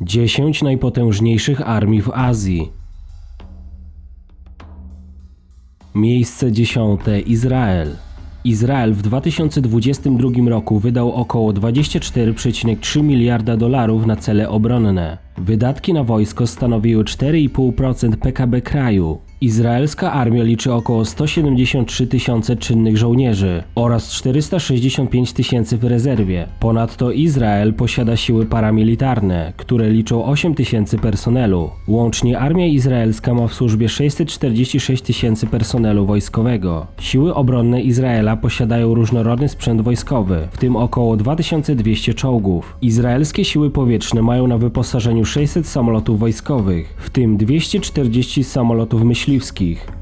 10 najpotężniejszych armii w Azji. Miejsce 10. Izrael. Izrael w 2022 roku wydał około 24,3 miliarda dolarów na cele obronne. Wydatki na wojsko stanowiły 4,5% PKB kraju. Izraelska armia liczy około 173 tysiące czynnych żołnierzy oraz 465 tysięcy w rezerwie. Ponadto Izrael posiada siły paramilitarne, które liczą 8 tysięcy personelu. Łącznie armia izraelska ma w służbie 646 tysięcy personelu wojskowego. Siły obronne Izraela posiadają różnorodny sprzęt wojskowy, w tym około 2200 czołgów. Izraelskie siły powietrzne mają na wyposażeniu 600 samolotów wojskowych, w tym 240 samolotów myśliwskich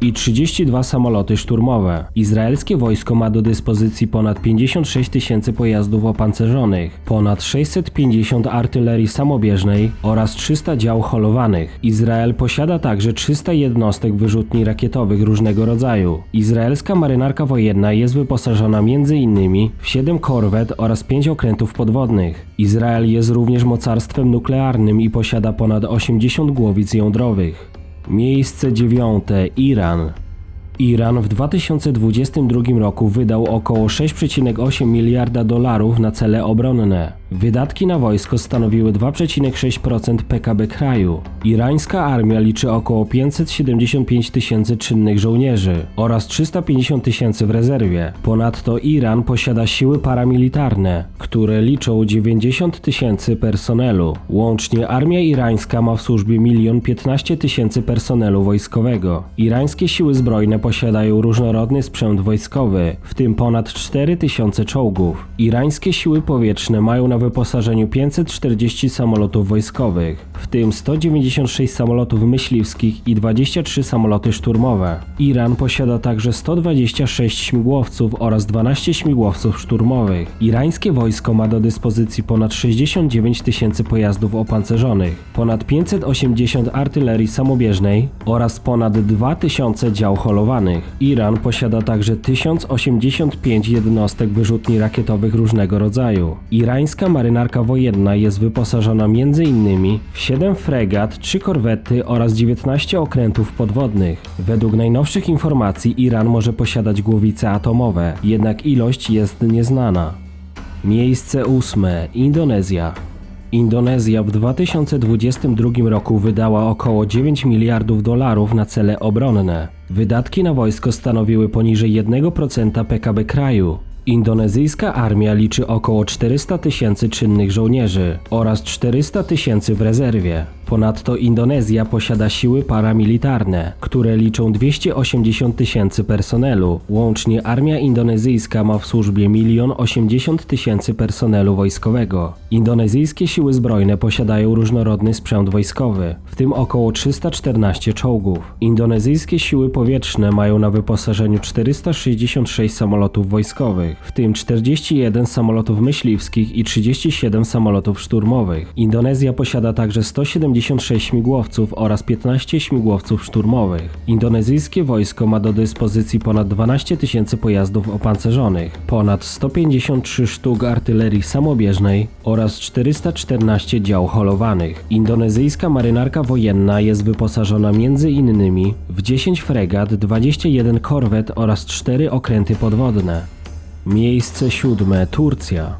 i 32 samoloty szturmowe. Izraelskie wojsko ma do dyspozycji ponad 56 tysięcy pojazdów opancerzonych, ponad 650 artylerii samobieżnej oraz 300 dział holowanych. Izrael posiada także 300 jednostek wyrzutni rakietowych różnego rodzaju. Izraelska marynarka wojenna jest wyposażona m.in. w 7 korwet oraz 5 okrętów podwodnych. Izrael jest również mocarstwem nuklearnym i posiada ponad 80 głowic jądrowych. Miejsce 9. Iran. Iran w 2022 roku wydał około 6,8 miliarda dolarów na cele obronne. Wydatki na wojsko stanowiły 2,6% PKB kraju. Irańska armia liczy około 575 tysięcy czynnych żołnierzy oraz 350 tysięcy w rezerwie. Ponadto Iran posiada siły paramilitarne, które liczą 90 tysięcy personelu. Łącznie armia irańska ma w służbie 1 015 000 personelu wojskowego. Irańskie siły zbrojne posiadają różnorodny sprzęt wojskowy, w tym ponad 4000 czołgów. Irańskie siły powietrzne mają na wyposażeniu 540 samolotów wojskowych, w tym 196 samolotów myśliwskich i 23 samoloty szturmowe. Iran posiada także 126 śmigłowców oraz 12 śmigłowców szturmowych. Irańskie wojsko ma do dyspozycji ponad 69 tysięcy pojazdów opancerzonych, ponad 580 artylerii samobieżnej oraz ponad 2000 dział holowanych. Iran posiada także 1085 jednostek wyrzutni rakietowych różnego rodzaju. Irańska marynarka wojenna jest wyposażona m.in. w 7 fregat, 3 korwety oraz 19 okrętów podwodnych. Według najnowszych informacji Iran może posiadać głowice atomowe, jednak ilość jest nieznana. Miejsce 8. Indonezja. Indonezja w 2022 roku wydała około 9 miliardów dolarów na cele obronne. Wydatki na wojsko stanowiły poniżej 1% PKB kraju. Indonezyjska armia liczy około 400 tysięcy czynnych żołnierzy oraz 400 tysięcy w rezerwie. Ponadto Indonezja posiada siły paramilitarne, które liczą 280 tysięcy personelu. Łącznie armia indonezyjska ma w służbie 1 080 000 personelu wojskowego. Indonezyjskie siły zbrojne posiadają różnorodny sprzęt wojskowy, w tym około 314 czołgów. Indonezyjskie siły powietrzne mają na wyposażeniu 466 samolotów wojskowych, w tym 41 samolotów myśliwskich i 37 samolotów szturmowych. Indonezja posiada także 176 śmigłowców oraz 15 śmigłowców szturmowych. Indonezyjskie wojsko ma do dyspozycji ponad 12 tysięcy pojazdów opancerzonych, ponad 153 sztuk artylerii samobieżnej oraz 414 dział holowanych. Indonezyjska marynarka wojenna jest wyposażona m.in. w 10 fregat, 21 korwet oraz 4 okręty podwodne. Miejsce 7. Turcja.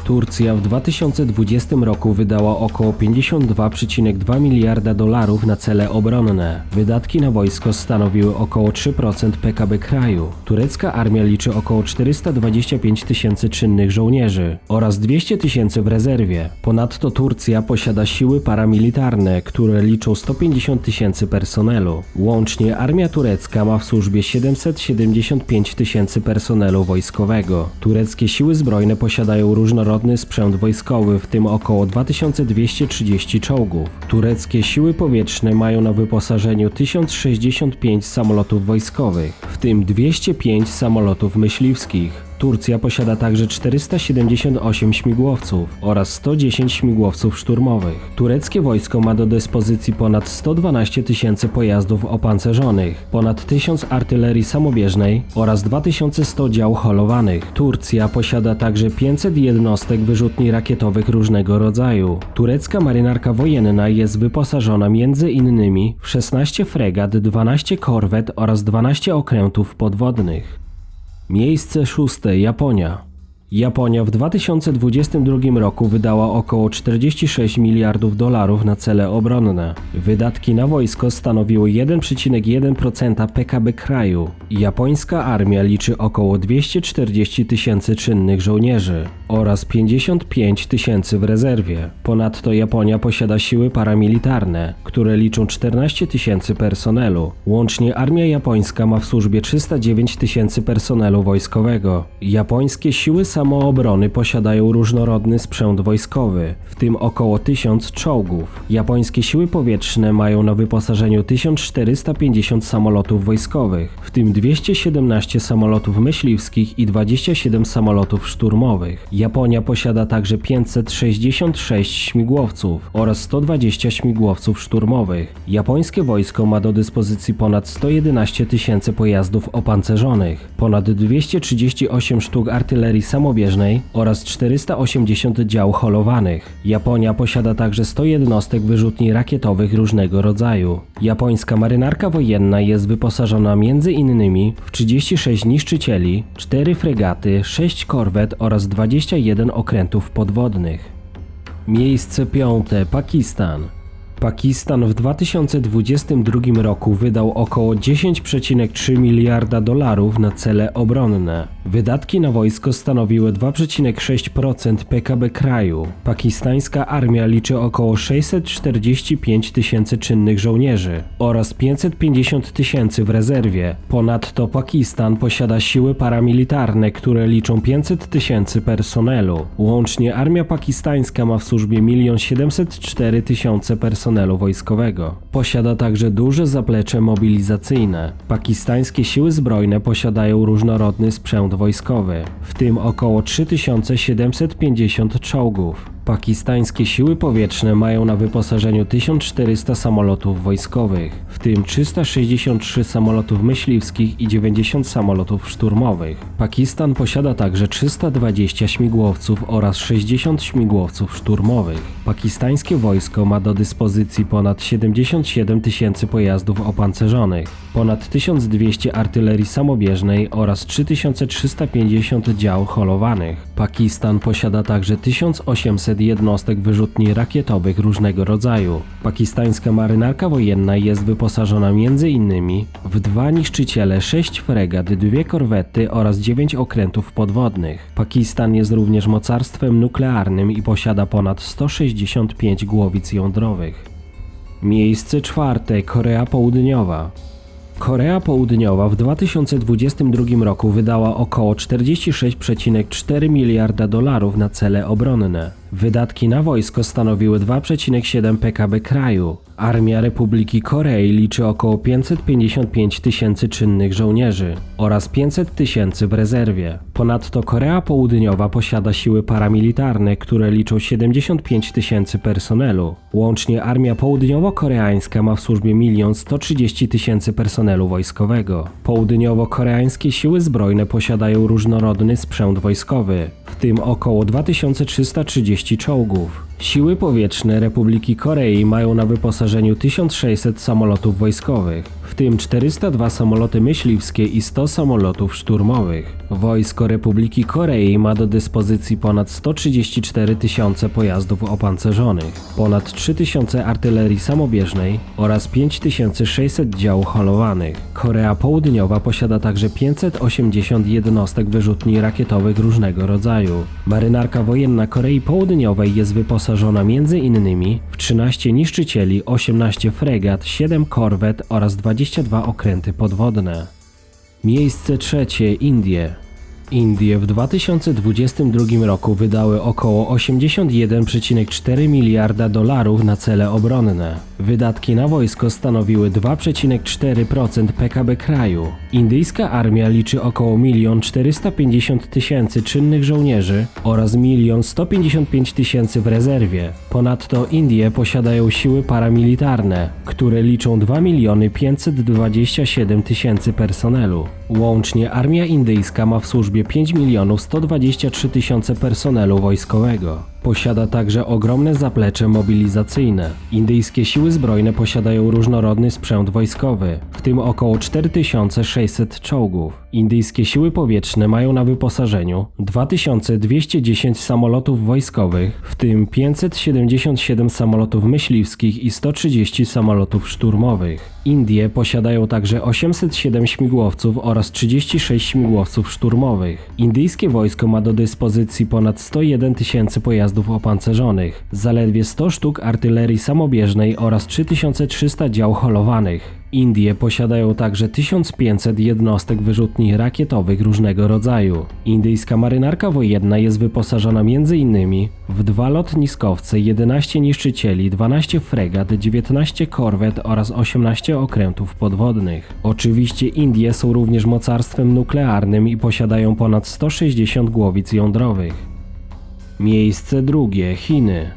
Turcja w 2020 roku wydała około 52,2 miliarda dolarów na cele obronne. Wydatki na wojsko stanowiły około 3% PKB kraju. Turecka armia liczy około 425 tysięcy czynnych żołnierzy oraz 200 tysięcy w rezerwie. Ponadto Turcja posiada siły paramilitarne, które liczą 150 tysięcy personelu. Łącznie armia turecka ma w służbie 775 tysięcy personelu wojskowego. Tureckie siły zbrojne posiadają różnorodny sprzęt wojskowy, w tym około 2230 czołgów. Tureckie siły powietrzne mają na wyposażeniu 1065 samolotów wojskowych, w tym 205 samolotów myśliwskich. Turcja posiada także 478 śmigłowców oraz 110 śmigłowców szturmowych. Tureckie wojsko ma do dyspozycji ponad 112 tysięcy pojazdów opancerzonych, ponad 1000 artylerii samobieżnej oraz 2100 dział holowanych. Turcja posiada także 500 jednostek wyrzutni rakietowych różnego rodzaju. Turecka marynarka wojenna jest wyposażona m.in. w 16 fregat, 12 korwet oraz 12 okrętów podwodnych. Miejsce 6. Japonia. Japonia w 2022 roku wydała około 46 miliardów dolarów na cele obronne. Wydatki na wojsko stanowiły 1,1% PKB kraju. Japońska armia liczy około 240 tysięcy czynnych żołnierzy oraz 55 tysięcy w rezerwie. Ponadto Japonia posiada siły paramilitarne, które liczą 14 tysięcy personelu. Łącznie armia japońska ma w służbie 309 tysięcy personelu wojskowego. Japońskie siły samoobrony posiadają różnorodny sprzęt wojskowy, w tym około 1000 czołgów. Japońskie siły powietrzne mają na wyposażeniu 1450 samolotów wojskowych, w tym 217 samolotów myśliwskich i 27 samolotów szturmowych. Japonia posiada także 566 śmigłowców oraz 120 śmigłowców szturmowych. Japońskie wojsko ma do dyspozycji ponad 111 tysięcy pojazdów opancerzonych, ponad 238 sztuk artylerii samobieżnej oraz 480 dział holowanych. Japonia posiada także 100 jednostek wyrzutni rakietowych różnego rodzaju. Japońska marynarka wojenna jest wyposażona m.in. w 36 niszczycieli, 4 fregaty, 6 korwet oraz 21 okrętów podwodnych. Miejsce 5. Pakistan. Pakistan w 2022 roku wydał około 10,3 miliarda dolarów na cele obronne. Wydatki na wojsko stanowiły 2,6% PKB kraju. Pakistańska armia liczy około 645 tysięcy czynnych żołnierzy oraz 550 tysięcy w rezerwie. Ponadto Pakistan posiada siły paramilitarne, które liczą 500 tysięcy personelu. Łącznie armia pakistańska ma w służbie 1 704 000 personelu wojskowego. Posiada także duże zaplecze mobilizacyjne. Pakistańskie siły zbrojne posiadają różnorodny sprzęt wojskowy, w tym około 3750 czołgów. Pakistańskie siły powietrzne mają na wyposażeniu 1400 samolotów wojskowych, w tym 363 samolotów myśliwskich i 90 samolotów szturmowych. Pakistan posiada także 320 śmigłowców oraz 60 śmigłowców szturmowych. Pakistańskie wojsko ma do dyspozycji ponad 77 tysięcy pojazdów opancerzonych, ponad 1200 artylerii samobieżnej oraz 3350 dział holowanych. Pakistan posiada także 1800 jednostek wyrzutni rakietowych różnego rodzaju. Pakistańska marynarka wojenna jest wyposażona m.in. w 2 niszczyciele, 6 fregat, 2 korwety oraz 9 okrętów podwodnych. Pakistan jest również mocarstwem nuklearnym i posiada ponad 165 głowic jądrowych. Miejsce 4. Korea Południowa. Korea Południowa w 2022 roku wydała około 46,4 miliarda dolarów na cele obronne. Wydatki na wojsko stanowiły 2,7% PKB kraju. Armia Republiki Korei liczy około 555 tysięcy czynnych żołnierzy oraz 500 tysięcy w rezerwie. Ponadto Korea Południowa posiada siły paramilitarne, które liczą 75 tysięcy personelu. Łącznie armia południowo-koreańska ma w służbie 1 130 000 personelu wojskowego. Południowo-koreańskie siły zbrojne posiadają różnorodny sprzęt wojskowy, w tym około 2330 czołgów. Siły powietrzne Republiki Korei mają na wyposażeniu 1600 samolotów wojskowych, w tym 402 samoloty myśliwskie i 100 samolotów szturmowych. Wojsko Republiki Korei ma do dyspozycji ponad 134 tysiące pojazdów opancerzonych, ponad 3000 artylerii samobieżnej oraz 5600 dział holowanych. Korea Południowa posiada także 580 jednostek wyrzutni rakietowych różnego rodzaju. Marynarka wojenna Korei Południowej jest wyposażona m.in. w 13 niszczycieli, 18 fregat, 7 korwet oraz 22 okręty podwodne. Miejsce 3. Indie. Indie w 2022 roku wydały około 81,4 miliarda dolarów na cele obronne. Wydatki na wojsko stanowiły 2,4% PKB kraju. Indyjska armia liczy około 1 450 000 czynnych żołnierzy oraz 1 155 000 w rezerwie. Ponadto Indie posiadają siły paramilitarne, które liczą 2 527 000 personelu. Łącznie armia indyjska ma w służbie 5 123 000 personelu wojskowego. Posiada także ogromne zaplecze mobilizacyjne. Indyjskie siły zbrojne posiadają różnorodny sprzęt wojskowy, w tym około 4600 czołgów. Indyjskie siły powietrzne mają na wyposażeniu 2210 samolotów wojskowych, w tym 577 samolotów myśliwskich i 130 samolotów szturmowych. Indie posiadają także 807 śmigłowców oraz 36 śmigłowców szturmowych. Indyjskie wojsko ma do dyspozycji ponad 101 000 pojazdów opancerzonych, zaledwie 100 sztuk artylerii samobieżnej oraz 3300 dział holowanych. Indie posiadają także 1500 jednostek wyrzutni rakietowych różnego rodzaju. Indyjska marynarka wojenna jest wyposażona m.in. w 2 lotniskowce, 11 niszczycieli, 12 fregat, 19 korwet oraz 18 okrętów podwodnych. Oczywiście Indie są również mocarstwem nuklearnym i posiadają ponad 160 głowic jądrowych. Miejsce drugie: Chiny.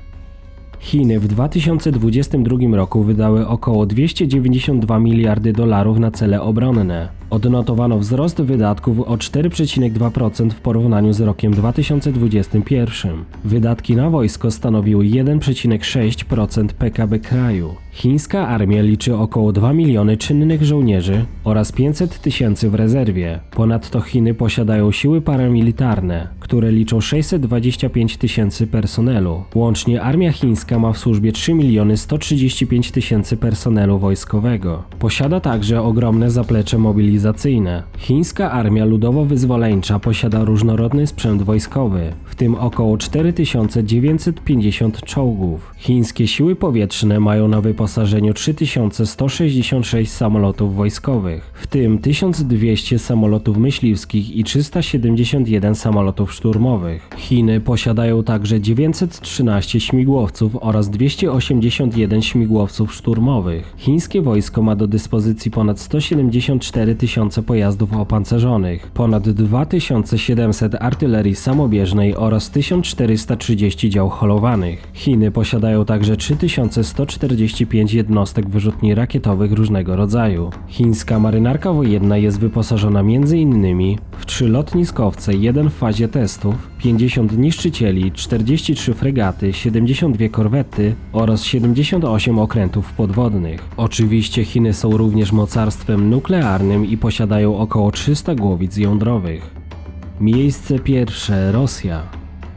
Chiny w 2022 roku wydały około 292 miliardy dolarów na cele obronne. Odnotowano wzrost wydatków o 4,2% w porównaniu z rokiem 2021. Wydatki na wojsko stanowiły 1,6% PKB kraju. Chińska armia liczy około 2 miliony czynnych żołnierzy oraz 500 000 w rezerwie. Ponadto Chiny posiadają siły paramilitarne, które liczą 625 000 personelu. Łącznie armia chińska ma w służbie 3 135 000 personelu wojskowego. Posiada także ogromne zaplecze mobilizacyjne. Chińska Armia Ludowo-Wyzwoleńcza posiada różnorodny sprzęt wojskowy, w tym około 4950 czołgów. Chińskie siły powietrzne mają na wyposażeniu 3166 samolotów wojskowych, w tym 1200 samolotów myśliwskich i 371 samolotów szturmowych. Chiny posiadają także 913 śmigłowców oraz 281 śmigłowców szturmowych. Chińskie wojsko ma do dyspozycji ponad 174 000 pojazdów opancerzonych, ponad 2700 artylerii samobieżnej oraz 1430 dział holowanych. Chiny posiadają także 3145 jednostek wyrzutni rakietowych różnego rodzaju. Chińska marynarka wojenna jest wyposażona m.in. w 3 lotniskowce, 1 w fazie testów, 50 niszczycieli, 43 fregaty, 72 korwety oraz 78 okrętów podwodnych. Oczywiście Chiny są również mocarstwem nuklearnym i posiadają około 300 głowic jądrowych. Miejsce pierwsze: Rosja.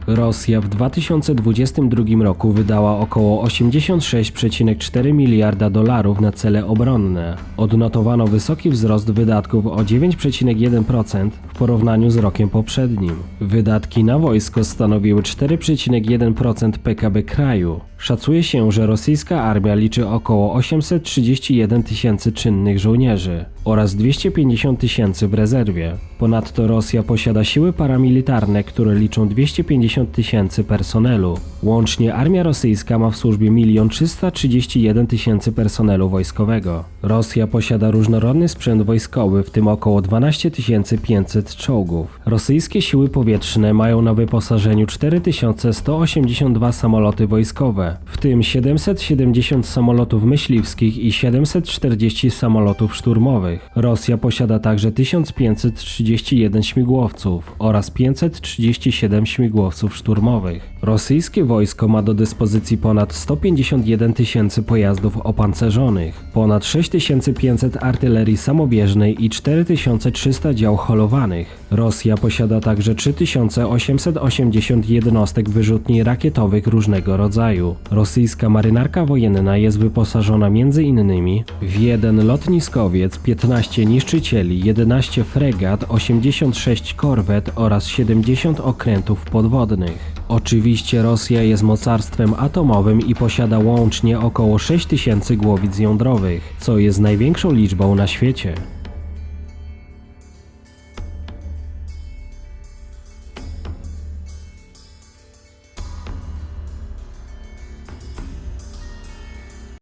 Rosja w 2022 roku wydała około 86,4 miliarda dolarów na cele obronne. Odnotowano wysoki wzrost wydatków o 9,1% w porównaniu z rokiem poprzednim. Wydatki na wojsko stanowiły 4,1% PKB kraju. Szacuje się, że rosyjska armia liczy około 831 000 czynnych żołnierzy oraz 250 000 w rezerwie. Ponadto Rosja posiada siły paramilitarne, które liczą 250 000 personelu. Łącznie armia rosyjska ma w służbie 1 331 000 personelu wojskowego. Rosja posiada różnorodny sprzęt wojskowy, w tym około 12 500 czołgów. Rosyjskie siły powietrzne mają na wyposażeniu 4182 samoloty wojskowe, w tym 770 samolotów myśliwskich i 740 samolotów szturmowych. Rosja posiada także 1531 śmigłowców oraz 537 śmigłowców szturmowych. Rosyjskie wojsko ma do dyspozycji ponad 151 000 pojazdów opancerzonych, ponad 6500 artylerii samobieżnej i 4300 dział holowanych. Rosja posiada także 3880 jednostek wyrzutni rakietowych różnego rodzaju. Rosyjska marynarka wojenna jest wyposażona m.in. w 1 lotniskowiec, 15 niszczycieli, 11 fregat, 86 korwet oraz 70 okrętów podwodnych. Oczywiście Rosja jest mocarstwem atomowym i posiada łącznie około 6000 głowic jądrowych, co jest największą liczbą na świecie.